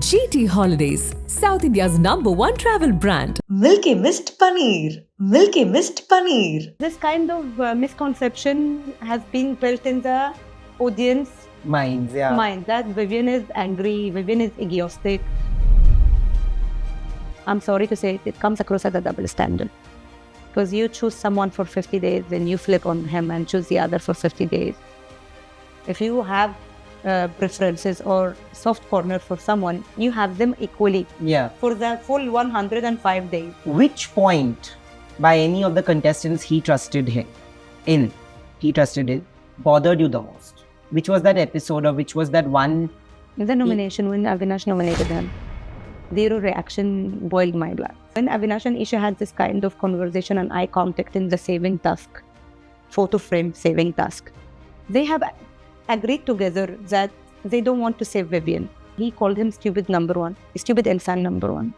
GT Holidays, South India's #1 travel brand. Milky Mist Paneer. Milky Mist Paneer. This kind of misconception has been built in the audience mind that Vivian is angry, Vivian is egoistic. I'm sorry to say it comes across as a double standard. Because you choose someone for 50 days, then you flip on him and choose the other for 50 days. If you have preferences or soft corner for someone, you have them equally for the full 105 days. Which point by any of the contestants he trusted bothered you the most? Which was that episode, or which was that one? The nomination, when Avinash nominated him, zero reaction boiled my blood. When Avinash and Eisha had this kind of conversation and eye contact in the saving task, photo frame saving task, they have agreed together that they don't want to save Vivian. He called him stupid number one, stupid insaan number one.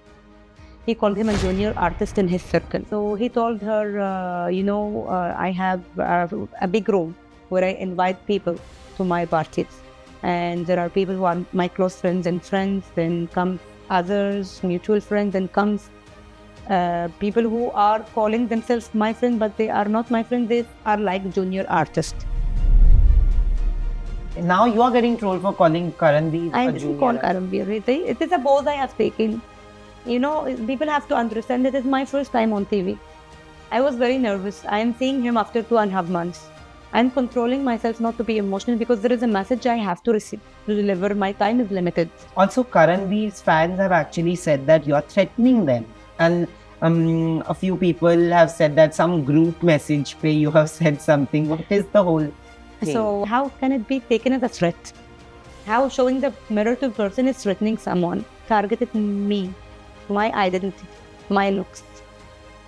He called him a junior artist in his circle. So he told her, I have a big room where I invite people to my parties. And there are people who are my close friends and friends, then comes others, mutual friends, and comes people who are calling themselves my friend, but they are not my friend, they are like junior artists. Now you are getting trolled for calling Karanveer I a didn't junior. call Karanveer. It is a pose I have taken. People have to understand that it is my first time on TV. I was very nervous. I am seeing him after 2.5 months. I am controlling myself not to be emotional because there is a message I have to receive, to deliver. My time is limited. Also, Karanveer's fans have actually said that you are threatening them. And a few people have said that some group message where you have said something. What is the whole thing? So how can it be taken as a threat? How showing the mirror to person is threatening someone? Targeted me, my identity, my looks,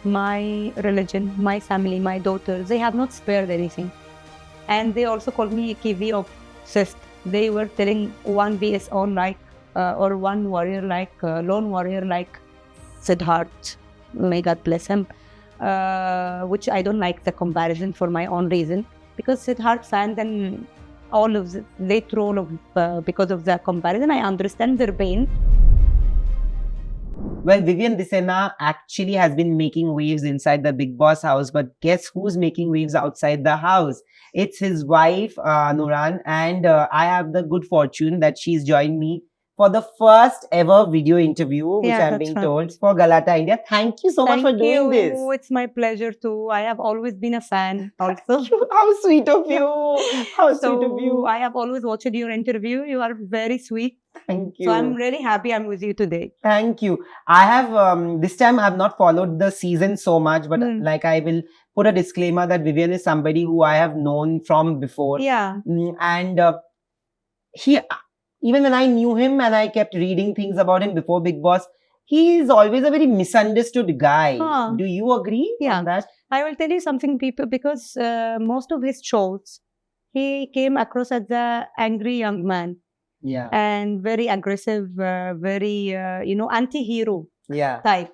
my religion, my family, my daughters. They have not spared anything. And they also called me a Kiwi obsessed. They were telling one vs all like, or one warrior like, lone warrior like Sidharth, may God bless him, which I don't like the comparison for my own reason. Because Sidharth fans and all of this, they troll because of the comparison. I understand their pain. Well, Vivian D Sena actually has been making waves inside the Bigg Boss house, but guess who's making waves outside the house? It's his wife, Nouran, and I have the good fortune that she's joined me for the first ever video interview, which I'm being told, for Galatta India. Thank you so much for doing this. It's my pleasure too. I have always been a fan also. How sweet of you. How sweet of you. I have always watched your interview. You are very sweet. Thank you. So I'm really happy I'm with you today. Thank you. I have, this time I have not followed the season so much, but like I will put a disclaimer that Vivian is somebody who I have known from before. Yeah. And even when I knew him and I kept reading things about him before Bigg Boss, he is always a very misunderstood guy. Do you agree on that? I will tell you something, people, because most of his shows, he came across as the angry young man. Yeah. And very aggressive, very, anti-hero type.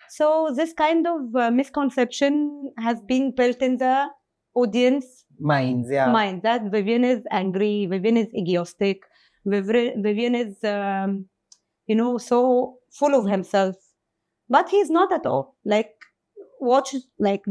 So this kind of misconception has been built in the audience mind that Vivian is angry, Vivian is egoistic, Vivian is, so full of himself. But he's not at all. Watch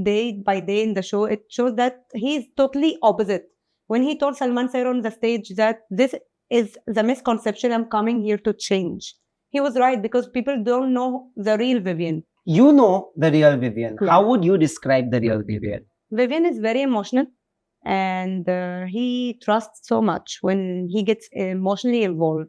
day by day in the show, it shows that he's totally opposite. When he told Salman Sir on the stage that this is the misconception I'm coming here to change, he was right, because people don't know the real Vivian. You know the real Vivian. Yeah. How would you describe the real Vivian? Vivian is very emotional, and he trusts so much. When he gets emotionally involved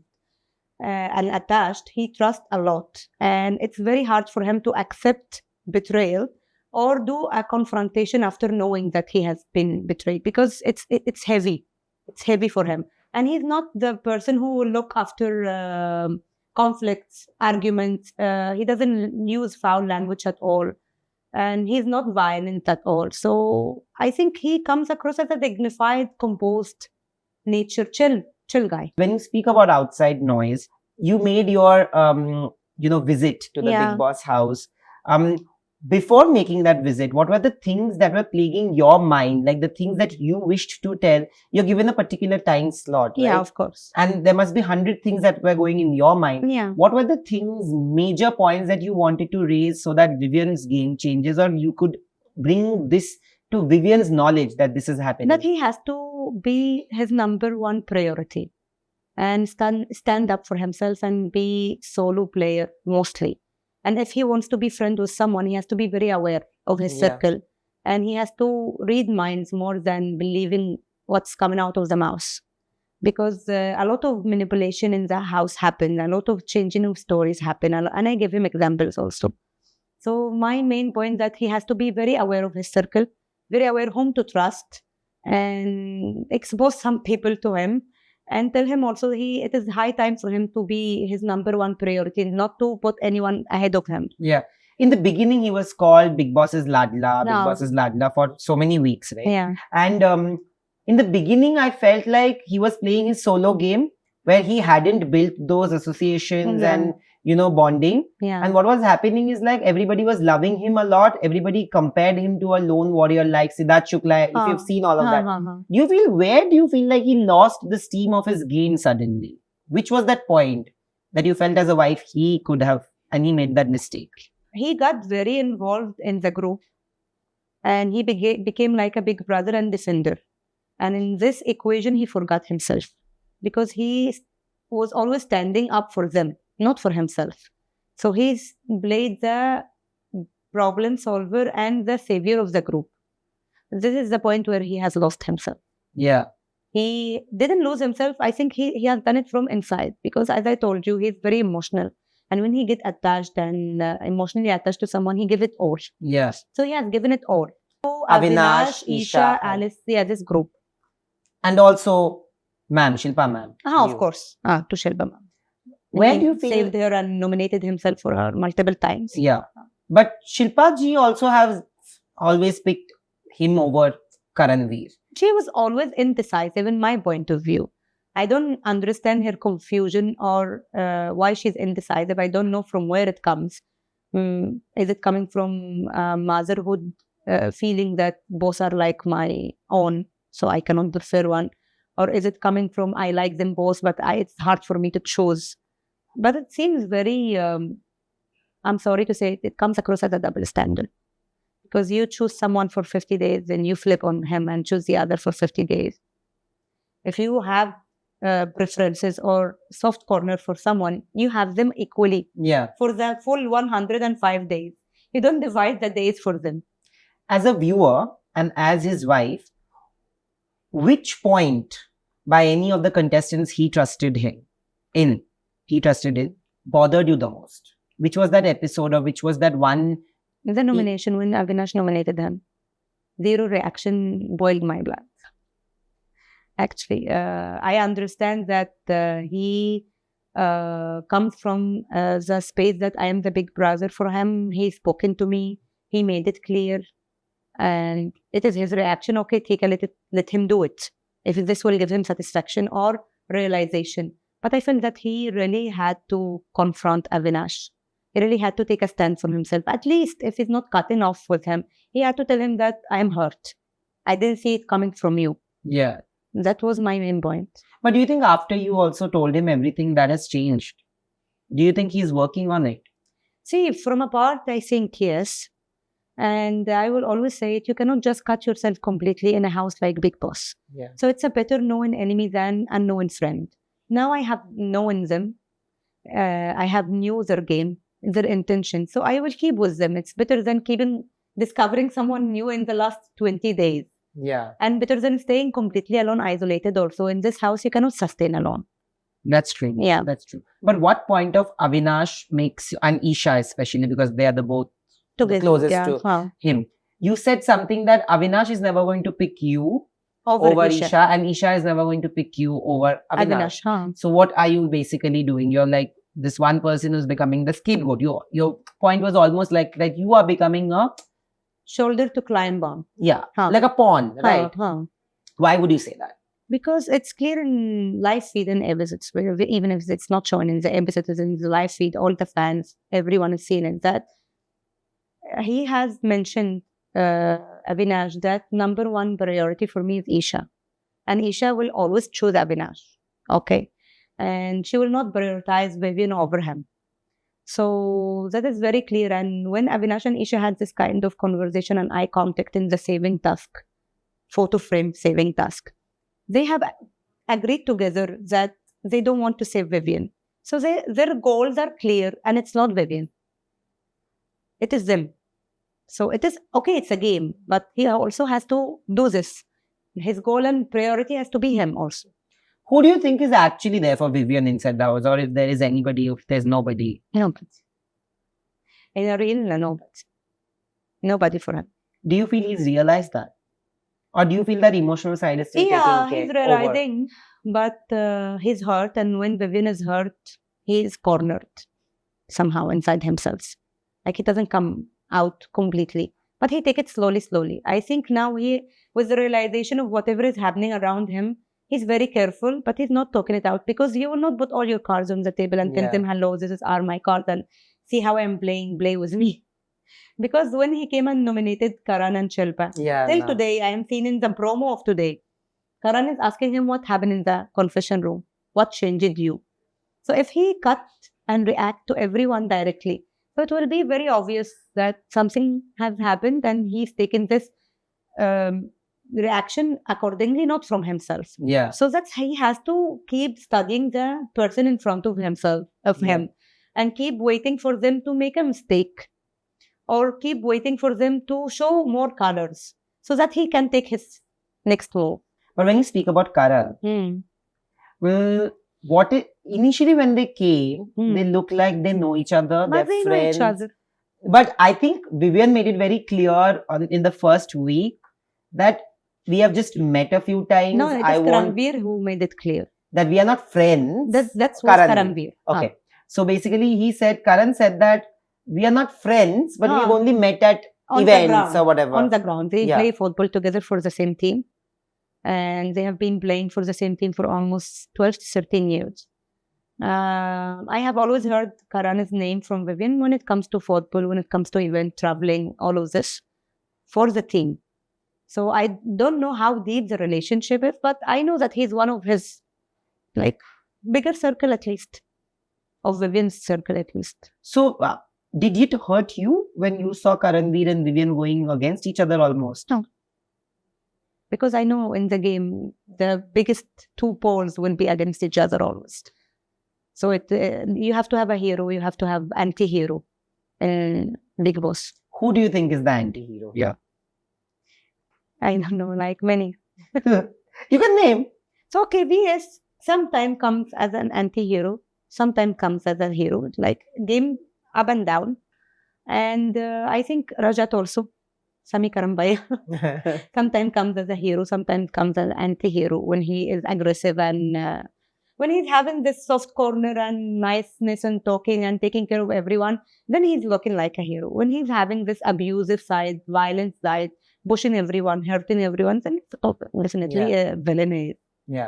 and attached, he trusts a lot. And it's very hard for him to accept betrayal or do a confrontation after knowing that he has been betrayed, because it's heavy. It's heavy for him. And he's not the person who will look after conflicts, arguments. He doesn't use foul language at all. And he's not violent at all. So I think he comes across as a dignified, composed, nature, chill guy. When you speak about outside noise, you made your, visit to the Bigg Boss house. before making that visit, what were the things that were plaguing your mind? Like the things that you wished to tell? You're given a particular time slot, Yeah, right? of course. And there must be 100 things that were going in your mind. Yeah. What were the things, major points that you wanted to raise so that Vivian's game changes, or you could bring this to Vivian's knowledge that this is happening? That he has to be his number one priority and stand up for himself and be solo player mostly. And if he wants to be friend with someone, he has to be very aware of his Yeah. circle, and he has to read minds more than believing what's coming out of the mouth. Because a lot of manipulation in the house happen, a lot of changing of stories happen, and I give him examples also. So my main point that he has to be very aware of his circle, very aware whom to trust, and expose some people to him, and tell him also it is high time for him to be his number one priority, not to put anyone ahead of him. Yeah. In the beginning, he was called Bigg Boss's ladla, Bigg No. Boss's ladla for so many weeks, right? Yeah. And in the beginning, I felt like he was playing his solo game where he hadn't built those associations Yeah. and, bonding. Yeah. And what was happening is like everybody was loving him a lot. Everybody compared him to a lone warrior like Sidharth Shukla, if you've seen all of that. Where do you feel like he lost the steam of his game suddenly? Which was that point that you felt as a wife he could have, and he made that mistake? He got very involved in the group, and he became like a big brother and defender. And in this equation, he forgot himself because he was always standing up for them, not for himself. So he's played the problem solver and the savior of the group. This is the point where he has lost himself. Yeah. He didn't lose himself. I think he has done it from inside, because as I told you, he's very emotional. And when he gets attached and emotionally attached to someone, he gives it all. Yes. So he has given it all. So Avinash, Isha, Isha, Alice, this group. And also, ma'am, Shilpa ma'am. Of you. course. To Shilpa ma'am. Where He do you feel? saved her and nominated himself for her multiple times. Yeah. But Shilpa ji also has always picked him over Karanveer. She was always indecisive in my point of view. I don't understand her confusion or why she's indecisive. I don't know from where it comes. Is it coming from motherhood, feeling that both are like my own, so I cannot prefer one? Or is it coming from I like them both, but it's hard for me to choose? But it seems very, I'm sorry to say, it comes across as a double standard. Because you choose someone for 50 days, then you flip on him and choose the other for 50 days. If you have preferences or soft corner for someone, you have them equally. Yeah. For the full 105 days. You don't divide the days for them. As a viewer and as his wife, which point by any of the contestants he trusted in, bothered you the most? Which was that episode, or which was that one? The nomination, when Avinash nominated him, zero reaction boiled my blood. Actually, I understand that he comes from the space that I am the big brother for him. He's spoken to me. He made it clear. And it is his reaction. Okay, let him do it. If this will give him satisfaction or realization. But I felt that he really had to confront Avinash. He really had to take a stand for himself. At least if he's not cutting off with him, he had to tell him that I am hurt. I didn't see it coming from you. Yeah. That was my main point. But do you think after you also told him everything, that has changed? Do you think he's working on it? See, from a part, I think yes. And I will always say it, you cannot just cut yourself completely in a house like Bigg Boss. Yeah. So it's a better known enemy than unknown friend. Now I have known them. I have knew their game, their intention. So I will keep with them. It's better than discovering someone new in the last 20 days. Yeah. And better than staying completely alone, isolated also. In this house, you cannot sustain alone. That's true. Yeah. That's true. But what point of Avinash makes, and Isha especially, because they are the both the closest to him. You said something that Avinash is never going to pick you over Isha, and Isha is never going to pick you over Avinash. So what are you basically doing? You're like this one person who's becoming the scapegoat. Your point was almost like that you are becoming a shoulder to climb on. Yeah, like a pawn, right? Why would you say that? Because it's clear in live feed and episodes, even if it's not shown in the episodes, in the live feed, all the fans, everyone is seeing it, that he has mentioned, Avinash, that number one priority for me is Isha. And Isha will always choose Avinash. Okay. And she will not prioritize Vivian over him. So that is very clear. And when Avinash and Isha had this kind of conversation and eye contact in the saving task, photo frame saving task, they have agreed together that they don't want to save Vivian. So their goals are clear, and it's not Vivian. It is them. So it is, okay, it's a game, but he also has to do this. His goal and priority has to be him also. Who do you think is actually there for Vivian inside the house, or if there is anybody, if there's nobody? Nobody. In a real, nobody. Nobody for him. Do you feel he's realized that? Or do you feel that emotional side is still Yeah, taking he's care realizing, but he's hurt, and when Vivian is hurt, he is cornered somehow inside himself. Like, he doesn't come out completely, but he takes it slowly. I think now he, with the realization of whatever is happening around him, he's very careful, but he's not talking it out, because you will not put all your cards on the table and tell them, hello, this are my cards, and see how I'm playing, play with me. Because when he came and nominated Karan and Shilpa, till today, I am seeing in the promo of today, Karan is asking him what happened in the confession room, what changed you. So if he cut and react to everyone directly, so it will be very obvious that something has happened, and he's taken this reaction accordingly, not from himself. Yeah. So that's, he has to keep studying the person in front of himself, him, and keep waiting for them to make a mistake, or keep waiting for them to show more colors, so that he can take his next move. But when you speak about Karan, well, initially when they came, they look like they know each other, But they're they friends. know each other. But I think Vivian made it very clear in the first week that we have just met a few times. No, it is Karanveer who made it clear that we are not friends. That's what Karanveer. Okay. So basically Karan said that we are not friends, but we've only met at events or whatever. On the ground. They play football together for the same team. And they have been playing for the same team for almost 12 to 13 years. I have always heard Karan's name from Vivian when it comes to football, when it comes to event, traveling, all of this for the team. So I don't know how deep the relationship is, but I know that he's one of his, like, bigger circle at least, of Vivian's circle at least. So did it hurt you when you saw Karanveer and Vivian going against each other almost? No. Because I know in the game, the biggest two poles will be against each other always. So you have to have a hero, you have to have anti-hero in Bigg Boss. Who do you think is the anti-hero? Yeah. I don't know, like many. You can name. So KBS sometimes comes as an anti-hero, sometimes comes as a hero, like game up and down. And I think Rajat also. Sami Karambaya sometimes comes as a hero, sometimes comes as an anti-hero when he is aggressive, and when he's having this soft corner and niceness and talking and taking care of everyone, then he's looking like a hero. When he's having this abusive side, violent side, pushing everyone, hurting everyone, then definitely a villain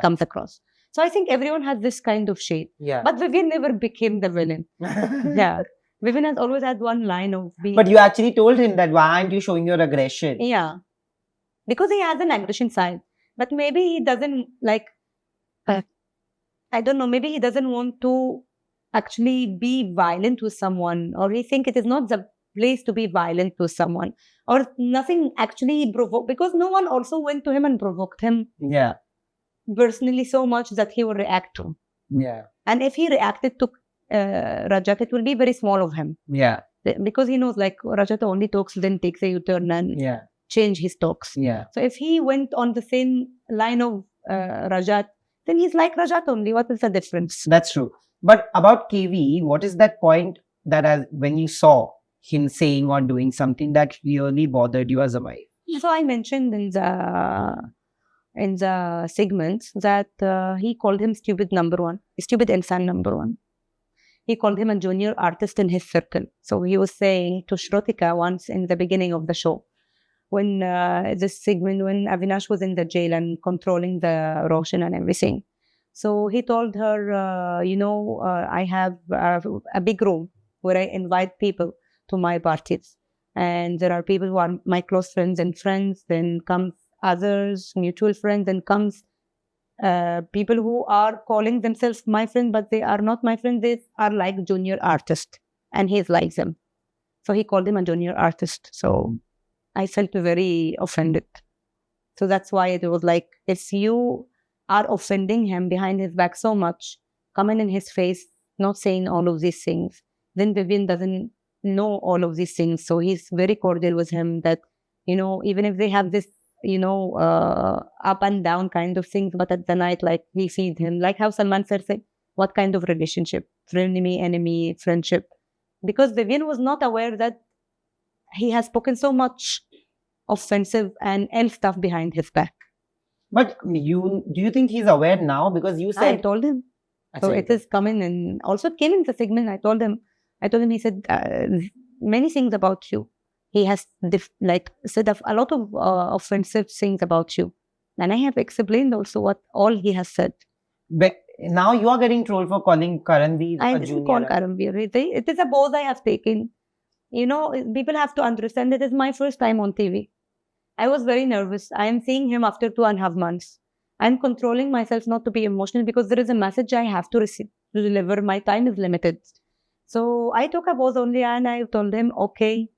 comes across. So I think everyone has this kind of shade. But Vivian never became the villain. Vivian has always had one line of being... But you actually told him that, why aren't you showing your aggression? Yeah. Because he has an aggression side. But maybe he doesn't like... I don't know. Maybe he doesn't want to actually be violent with someone. Or he think it is not the place to be violent with someone. Or nothing actually provoked. Because no one also went to him and provoked him. Yeah. Personally so much that he will react to. Yeah. And if he reacted to Rajat, it will be very small of him. Yeah. Because he knows, like, Rajat only talks, then takes a U-turn and change his talks. Yeah. So if he went on the same line of Rajat, then he's like Rajat only. What is the difference? That's true. But about KV, what is that point that when you saw him saying or doing something that really bothered you as a wife? So I mentioned in the segments that he called him stupid insaan number one. He called him a junior artist in his circle. So he was saying to Shrotika once in the beginning of the show, when this segment, when Avinash was in the jail and controlling the Roshan and everything. So he told her, I have a big room where I invite people to my parties. And there are people who are my close friends and friends. Then comes others, mutual friends, and comes people who are calling themselves my friend, but they are not my friend. They are like junior artists, and he's like them. So he called him a junior artist. So I felt very offended. So that's why it was like, if you are offending him behind his back so much, coming in his face, not saying all of these things, then Vivian doesn't know all of these things. So he's very cordial with him that, even if they have this, up and down kind of things, but at the night, like, he feeds him. Like how Salman said, what kind of relationship? Frenemy, enemy, friendship? Because Vivian was not aware that he has spoken so much offensive and ill stuff behind his back. But do you think he's aware now? Because you I said told him. So it is coming, and also it came in the segment. I told him, he said many things about you. He has said a lot of offensive things about you. And I have explained also what all he has said. But now you are getting trolled for calling Karanveer I a didn't junior. call Karanveer. It is a pose I have taken. People have to understand it is my first time on TV. I was very nervous. I am seeing him after 2.5 months. I'm controlling myself not to be emotional because there is a message I have to receive, to deliver. My time is limited. So I took a pause only and I told him, okay.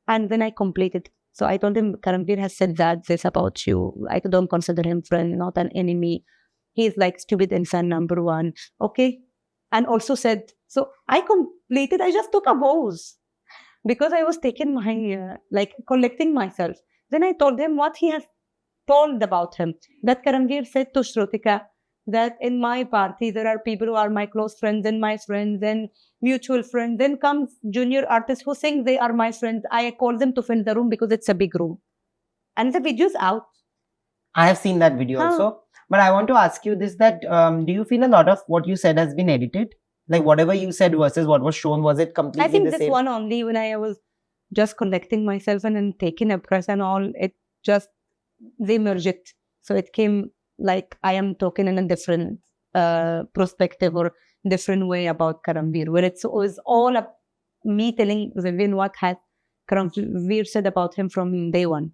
And then I completed. So I told him, Karanveer has said this about you. I don't consider him friend, not an enemy. He's like stupid insaan number one. Okay. And also said, so I completed. I just took a pause because I was taking my, collecting myself. Then I told him what he has told about him. That Karanveer said to Shrotika that in my party, there are people who are my close friends and my friends and mutual friends. Then comes junior artists who think they are my friends. I call them to fill the room because it's a big room. And the video's out. I have seen that video also. But I want to ask you this, that do you feel a lot of what you said has been edited? Like whatever you said versus what was shown, was it completely I think the this same? one only, when I was just collecting myself and then taking a press and all, it just, they merged it. So it came like I am talking in a different perspective or different way about Karanveer, where it was all me telling Vivian what had Karanveer said about him from day one.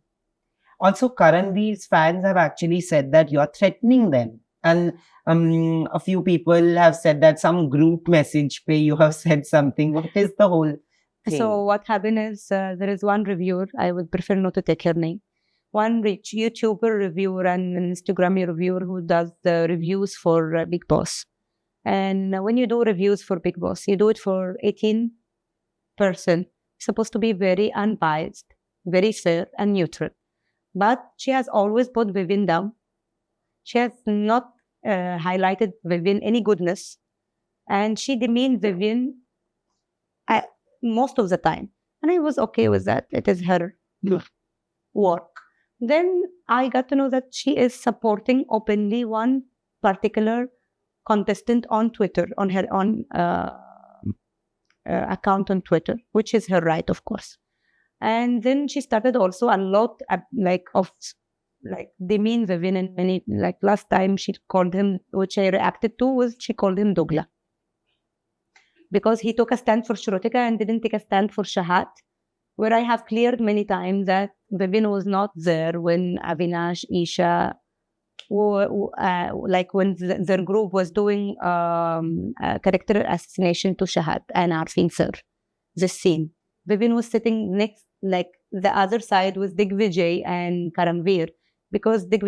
Also, Karanveer's fans have actually said that you're threatening them. And a few people have said that some group message where you have said something. What is the whole thing? So what happened is there is one reviewer, I would prefer not to take her name, one rich YouTuber reviewer and an Instagram reviewer who does the reviews for Bigg Boss. And when you do reviews for Bigg Boss, you do it for 18 person, supposed to be very unbiased, very fair and neutral. But she has always put Vivian down. She has not highlighted Vivian any goodness. And she demeaned Vivian most of the time. And I was okay with that. It is her work. Then I got to know that she is supporting openly one particular contestant on Twitter, on her own account on Twitter, which is her right, of course. And then she started also a lot demean Vivian, and many, like last time she called him, which I reacted to, was she called him Dogla. Because he took a stand for Shrotika and didn't take a stand for Shahat, where I have cleared many times that Vivian was not there when Avinash, Isha, when their group was doing character assassination to Shahat and Arfin sir, this scene. Vivian was sitting next, like the other side with Digvijay and Karanveer, because it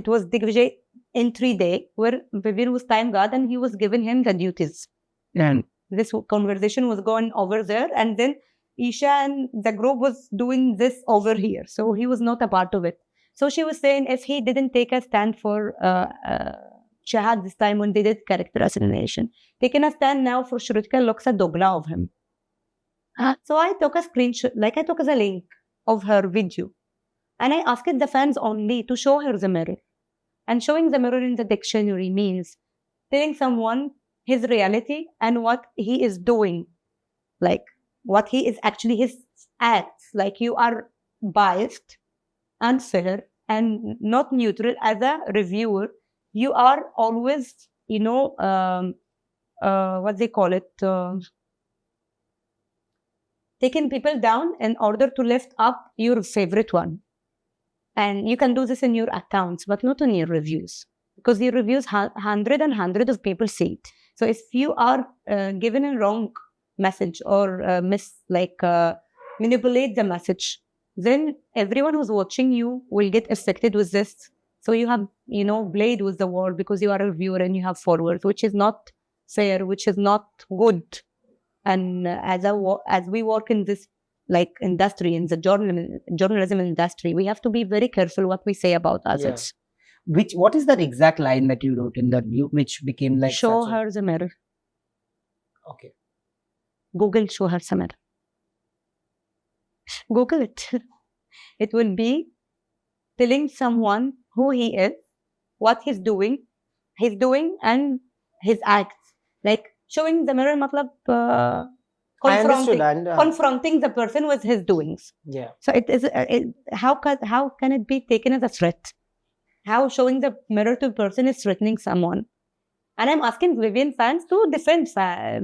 was Digvijay entry day where Vivian was time guard and he was giving him the duties. And this conversation was going over there, and then Isha and the group was doing this over here. So he was not a part of it. So she was saying if he didn't take a stand for Shahad this time when they did character assassination, taking a stand now for Shrutika looks a dogla of him. So I took a screenshot, I took the link of her video, and I asked the fans only to show her the mirror. And showing the mirror in the dictionary means telling someone his reality and what he is doing, like what he is actually, his acts. Like you are biased, unfair, and not neutral as a reviewer. You are always, what they call it, taking people down in order to lift up your favorite one. And you can do this in your accounts, but not in your reviews, because your reviews, hundred of people see it. So if you are given a wrong message or manipulate the message, then everyone who's watching you will get affected with this. So you have, played with the world because you are a reviewer and you have followers, which is not fair, which is not good. And as we work in this industry, in the journalism industry, we have to be very careful what we say about others. What is that exact line that you wrote in that view, which became like show her the mirror. Okay. Google show her the mirror. Google it. It will be telling someone who he is, what he's doing, and his acts. Like showing the mirror, confronting the person with his doings. Yeah. So it is. How can it be taken as a threat? How showing the mirror to a person is threatening someone? And I'm asking Vivian fans to defend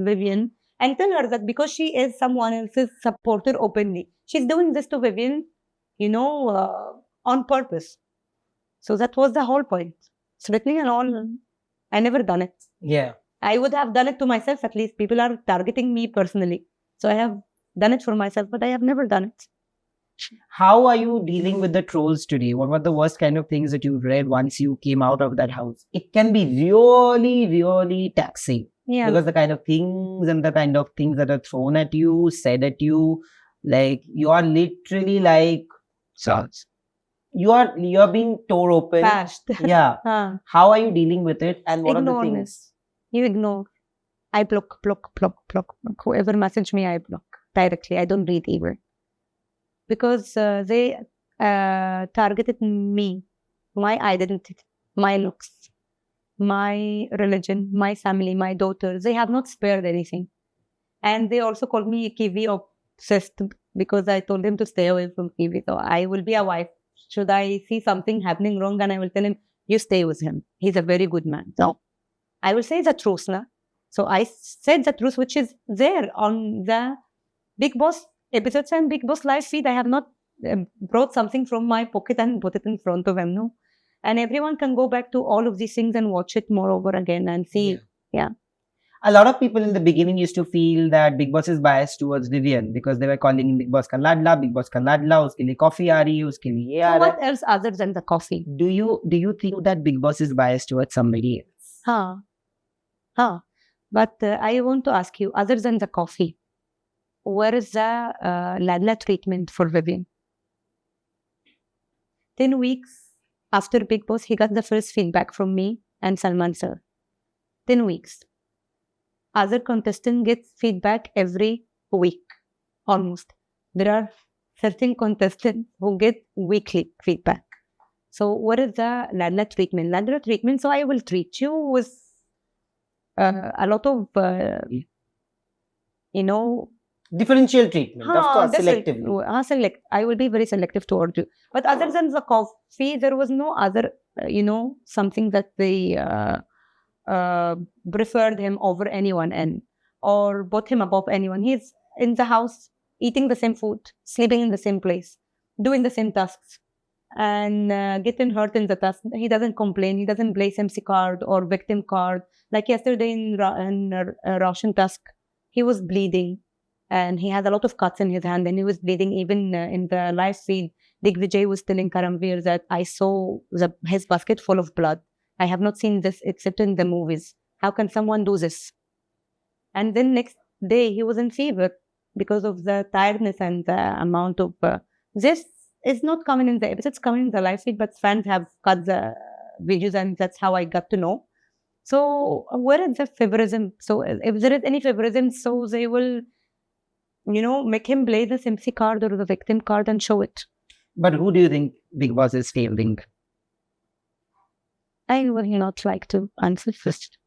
Vivian and tell her that because she is someone else's supporter openly, she's doing this to Vivian, on purpose. So that was the whole point. Threatening and all. I never done it. Yeah. I would have done it to myself at least. People are targeting me personally. So I have done it for myself, but I have never done it. How are you dealing with the trolls today? What were the worst kind of things that you read once you came out of that house? It can be really, really taxing. Yeah. Because the kind of things that are thrown at you, said at you, like you are literally like you're being tore open. Bashed. Yeah. How are you dealing with it? And what are the things? You ignore. I block. Whoever message me, I block directly. I don't read either. Because they targeted me, my identity, my looks, my religion, my family, my daughters. They have not spared anything. And they also called me Kiwi obsessed because I told them to stay away from Kiwi. So I will be a wife. Should I see something happening wrong, and I will tell him, you stay with him. He's a very good man. So I will say the truth. Na? So I said the truth, which is there on the Bigg Boss episodes and Bigg Boss live feed. I have not brought something from my pocket and put it in front of him. No? And everyone can go back to all of these things and watch it more over again and see. Yeah. A lot of people in the beginning used to feel that Bigg Boss is biased towards Vivian because they were calling Bigg Boss ka ladla, uske liye coffee aa rahi hai, uske liye ye aa So raha what hai. else other than the coffee? Do you think that Bigg Boss is biased towards somebody else? But I want to ask you, other than the coffee, where is the ladla treatment for Vivian? 10 weeks after Bigg Boss, he got the first feedback from me and Salman sir. 10 weeks. Other contestant gets feedback every week, almost. There are certain contestants who get weekly feedback. So what is the ladla treatment? Ladla treatment, so I will treat you with a lot of, differential treatment, of course, selectively. I will be very selective towards you. But other than the coffee, there was no other, something that they preferred him over anyone or put him above anyone. He's in the house, eating the same food, sleeping in the same place, doing the same tasks, and getting hurt in the task. He doesn't complain. He doesn't play MC card or victim card. Like yesterday in Roshan task, he was bleeding. And he had a lot of cuts in his hand, and he was bleeding. Even in the live feed, Digvijay was telling Karanveer that I saw his basket full of blood. I have not seen this except in the movies. How can someone do this? And then next day, he was in fever because of the tiredness and the amount of... this is not coming in the episode, it's coming in the live feed, but fans have cut the videos, and that's how I got to know. So where is the favorism? So if there is any favorism, so they will... make him play the MC card or the victim card and show it. But who do you think Bigg Boss is favoring? I would not like to answer first.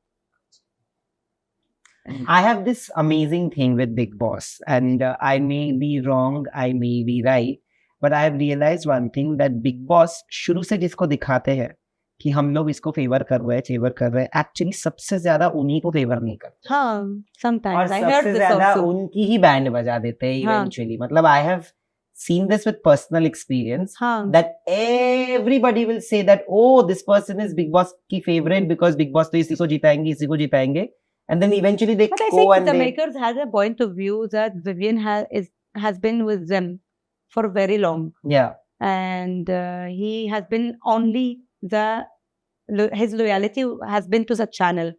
I have this amazing thing with Bigg Boss, and I may be wrong, I may be right, but I have realized one thing, that Bigg Boss शुरू से जिसको दिखाते हैं, कि हम लोग इसको favour कर रहे हैं, एक्चुअली सबसे ज्यादा उन्हीं को फेवर नहीं करते हाँ, और sometimes I heard सबसे this ज्यादा also. उनकी ही बैंड बजा देते हैं हाँ. इवेंचुअली. मतलब I have seen this with personal experience हाँ. that everybody will say that oh this person is Big Boss की favorite because Big Boss तो इसी को जिताएंगे and then eventually they But I go think and the they makers had a point of view that Vivian has been with them for very long, yeah and he has been only his loyalty has been to the channel,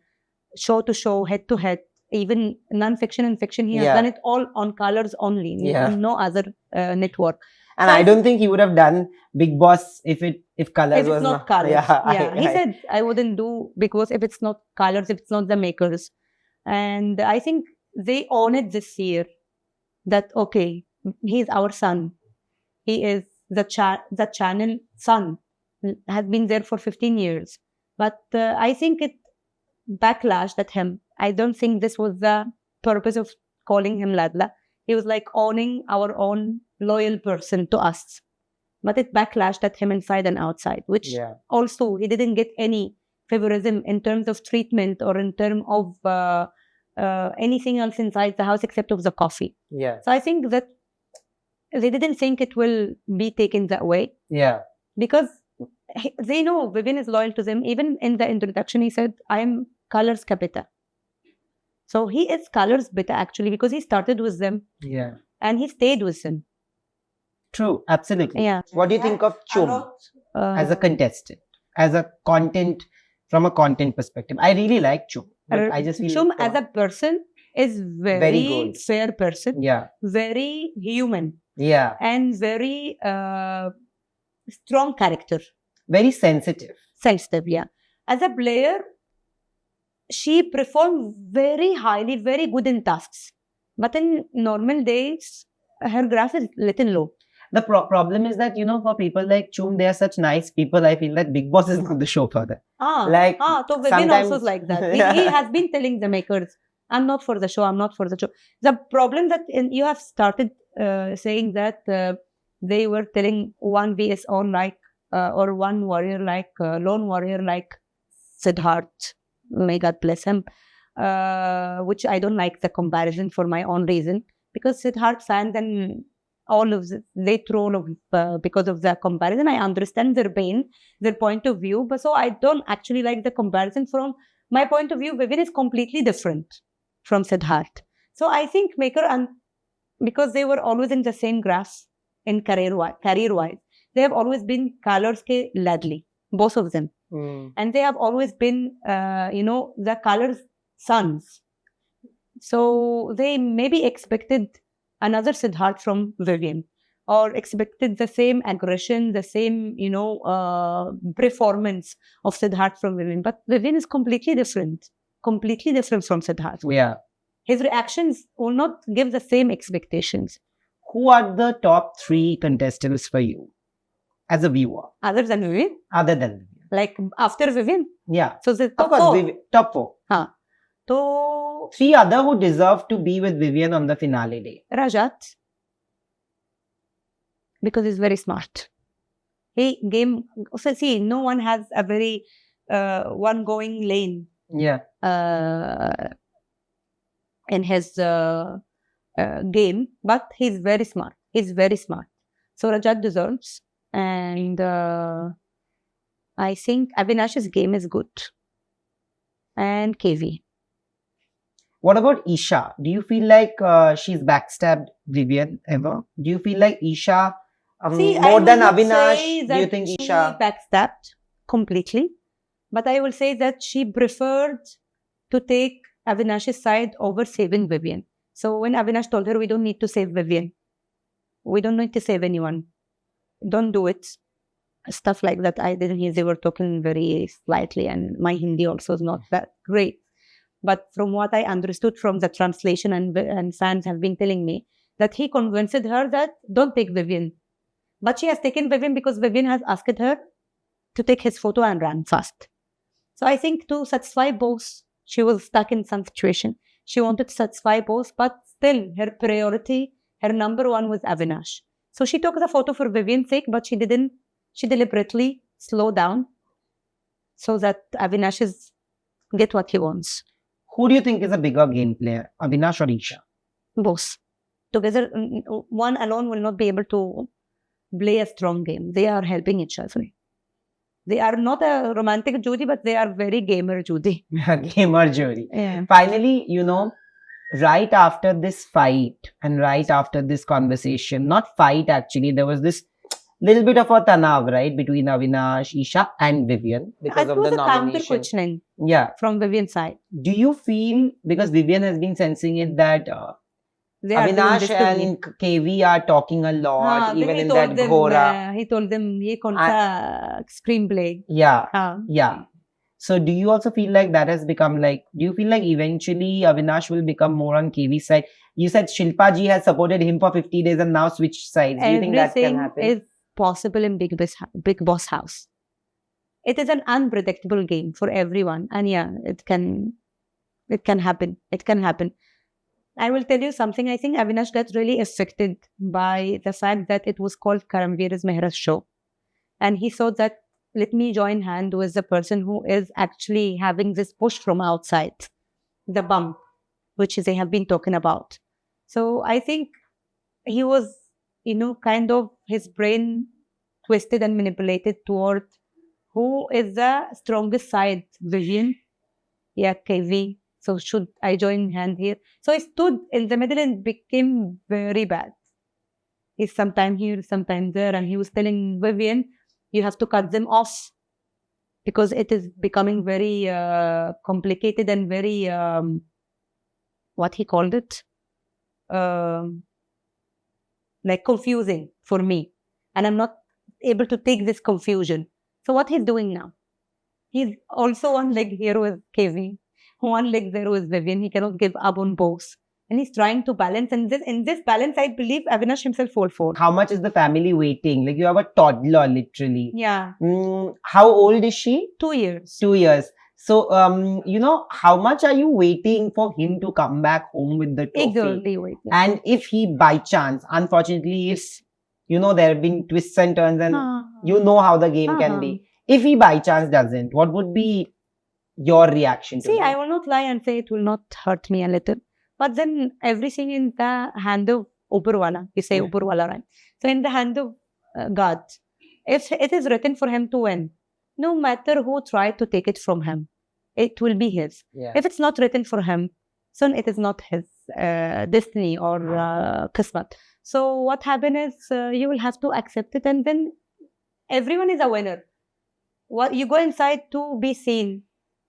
show to show, head to head, even non-fiction and fiction. He has Yeah. done it all on Colors only, Yeah. no other network. and So I don't think he would have done Big Boss if Colors If was it's not Colors, yeah, he said I wouldn't do because if it's not Colors, if it's not the makers, and I think they own it this year. That okay, he's our son. He is the channel son. Has been there for 15 years, but I think it backlashed at him. I don't think this was the purpose of calling him ladla. He was like owning our own loyal person to us, but it backlashed at him inside and outside, which yeah also he didn't get any favorism in terms of treatment or in terms of anything else inside the house except of the coffee. yeah So I think that they didn't think it will be taken that way yeah because they know Vivian is loyal to them. Even in the introduction, he said, I am Colors Capita. So he is Colors Beta actually because he started with them yeah and he stayed with them. true, absolutely. Yeah. What do you think of Chum as a contestant, as a content, from a content perspective? I really like Chum, but I just feel Chum as a person is very good. fair person, yeah very human, yeah and very strong character, very sensitive. sensitive. Yeah, as a player, she performed very highly, very good in tasks, but in normal days, her graph is little low. The problem is that, for people like Chum, they are such nice people. I feel that Big Boss is not the show for them. So Vivian also is like that. Yeah. He has been telling the makers, I'm not for the show, I'm not for the show. The problem that you have started saying that they were telling one VS on like, or one warrior like, lone warrior like Sidharth, may God bless him, which I don't like the comparison for my own reason, because Sidharth fans and all of they troll because of the comparison. I understand their pain, their point of view, but so I don't actually like the comparison. From my point of view, Vivian is completely different from Sidharth. So I think Maker, and because they were always in the same graph in career-wise, they have always been Colors ke ladli, both of them. And they have always been, the Colors sons. So they maybe expected another Sidharth from Vivian, or expected the same aggression, the same, performance of Sidharth from Vivian. But Vivian is completely different from Sidharth. Yeah. His reactions will not give the same expectations. Who are the top 3 contestants for you as a viewer? Other than Vivian? Other than Vivian. Like after Vivian? Yeah. So the Of top course, 4. Vivian, top 4. So 3 other who deserve to be with Vivian on the finale day. Rajat, because he's very smart. No one has a very one going lane. Yeah. In his game, but he's very smart. So Rajat deserves, and I think Avinash's game is good, and KV. What about Isha? Do you feel like she's backstabbed Vivian ever? Do you feel like Isha more than Avinash? Do you think Isha backstabbed completely? But I will say that she preferred to take Avinash's side over saving Vivian. So when Avinash told her, we don't need to save Vivian, we don't need to save anyone, don't do it, stuff like that. I didn't hear. They were talking very slightly, and my Hindi also is not that great. But from what I understood from the translation, and fans have been telling me, that he convinced her that don't take Vivian. But she has taken Vivian because Vivian has asked her to take his photo and run fast. So I think to satisfy both, she was stuck in some situation. She wanted to satisfy both, but still her priority, her number one was Avinash. So she took the photo for Vivian's sake, but she deliberately slowed down so that Avinash get what he wants. Who do you think is a bigger game player, Avinash or Isha? Both together, one alone will not be able to play a strong game. They are helping each other. They are not a romantic Judy, but they are very gamer Judy. Gamer Judy. Yeah. Finally, right after this fight and right after this conversation, not fight actually, there was this little bit of a tanav, right, between Avinash, Isha and Vivian because of the counter nomination. questioning Yeah. from Vivian's side. Do you feel, because Vivian has been sensing it, that They are doing Avinash this to me. and KV are talking a lot, Then even he in told that them, Ghora. he told them, ye kaun sa screenplay. Yeah. हाँ. Yeah. So do you also feel like that has become like, do you feel like eventually Avinash will become more on KV's side? You said Shilpa ji has supported him for 50 days and now switched sides. Do you think that can happen? Everything is possible in Bigg Boss house. It is an unpredictable game for everyone, and yeah, it can happen. It can happen. I will tell you something. I think Avinash got really affected by the fact that it was called Karanveer Mehra's show, and he thought that let me join hand with the person who is actually having this push from outside, the bump, which they have been talking about. So I think he was, kind of his brain twisted and manipulated toward who is the strongest side, Vivian, yeah, KV. So should I join hand here? So he stood in the middle and became very bad. He's sometimes here, sometimes there, and he was telling Vivian, you have to cut them off because it is becoming very complicated and very, what he called it, like confusing for me. And I'm not able to take this confusion. So what he's doing now? He's also one leg here with KV, one leg there with Vivian. He cannot give up on both. And he's trying to balance. And in this balance, I believe Avinash himself fall for. How much is the family waiting? Like you have a toddler, literally. Yeah. How old is she? 2 years. 2 years. So, how much are you waiting for him to come back home with the trophy? Eagerly waiting. And if he, by chance, unfortunately, if, there have been twists and turns and you know how the game can be. If he by chance doesn't, what would be your reaction to See, that? I will not lie and say it will not hurt me a little. But then everything in the hand of Upurwala, you say Upurwala, right? So in the hand of God, if it is written for him to win, no matter who tried to take it from him, it will be his. Yeah. If it's not written for him, so it is not his destiny or kismat. So what happened is you will have to accept it, and then everyone is a winner. What you go inside to be seen,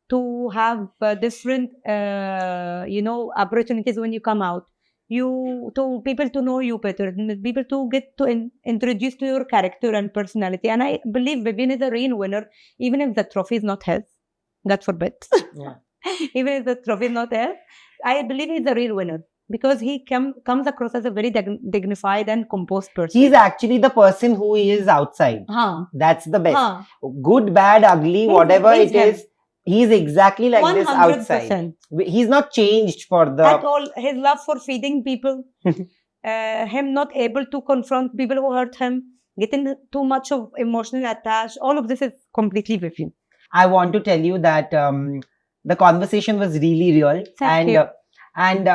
to have different, opportunities when you come out. To people to know you better, people to get to introduce to your character and personality. And I believe Vivian is a real winner, even if the trophy is not his. God forbid. Yeah. Even if the trophy is not his, I believe he's a real winner because he comes across as a very dignified and composed person. He's actually the person who he is outside. That's the best. Good, bad, ugly, whatever it is. He's exactly like 100%. This outside. He's not changed for the... At all. His love for feeding people, him not able to confront people who hurt him, getting too much of emotional attached, all of this is completely Vivian. I want to tell you that the conversation was really real. Thank you. And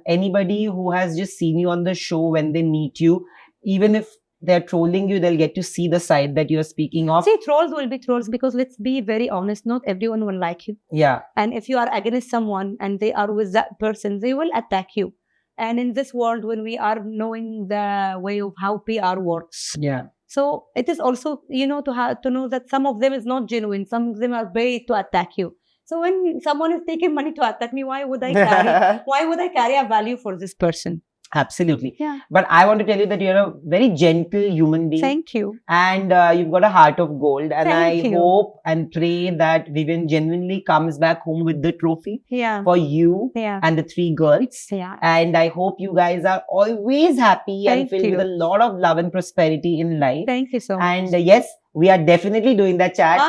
anybody who has just seen you on the show, when they meet you, even if they're trolling you, they'll get to see the side that you're speaking of. See, trolls will be trolls because let's be very honest, not everyone will like you. Yeah. And if you are against someone and they are with that person, they will attack you. And in this world, when we are knowing the way of how PR works. Yeah. So it is also, to know that some of them is not genuine. Some of them are paid to attack you. So when someone is taking money to attack me, why would I carry a value for this person? Absolutely. Yeah. But I want to tell you that you're a very gentle human being. Thank you. And you've got a heart of gold. And Thank you. Hope and pray that Vivian genuinely comes back home with the trophy for you and the 3 girls. Yeah. And I hope you guys are always happy and filled with a lot of love and prosperity in life. Thank you so much. And yes, we are definitely doing that chat.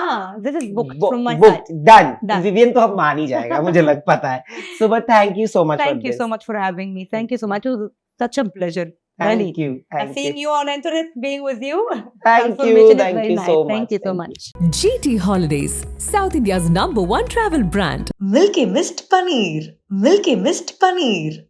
This is booked from my side. Done. Vivian to ab maan hi jayega, mujhe pata hai. So, but thank you so much Thank you so much for having me. Thank you so much. It was such a pleasure. Thank you. I've seen you on internet being with you. Thank you. Transformation is Thank very you nice. so Thank much. you so Thank much. GT Holidays, South India's #1 travel brand. Milky Mist Paneer. Milky Mist Paneer.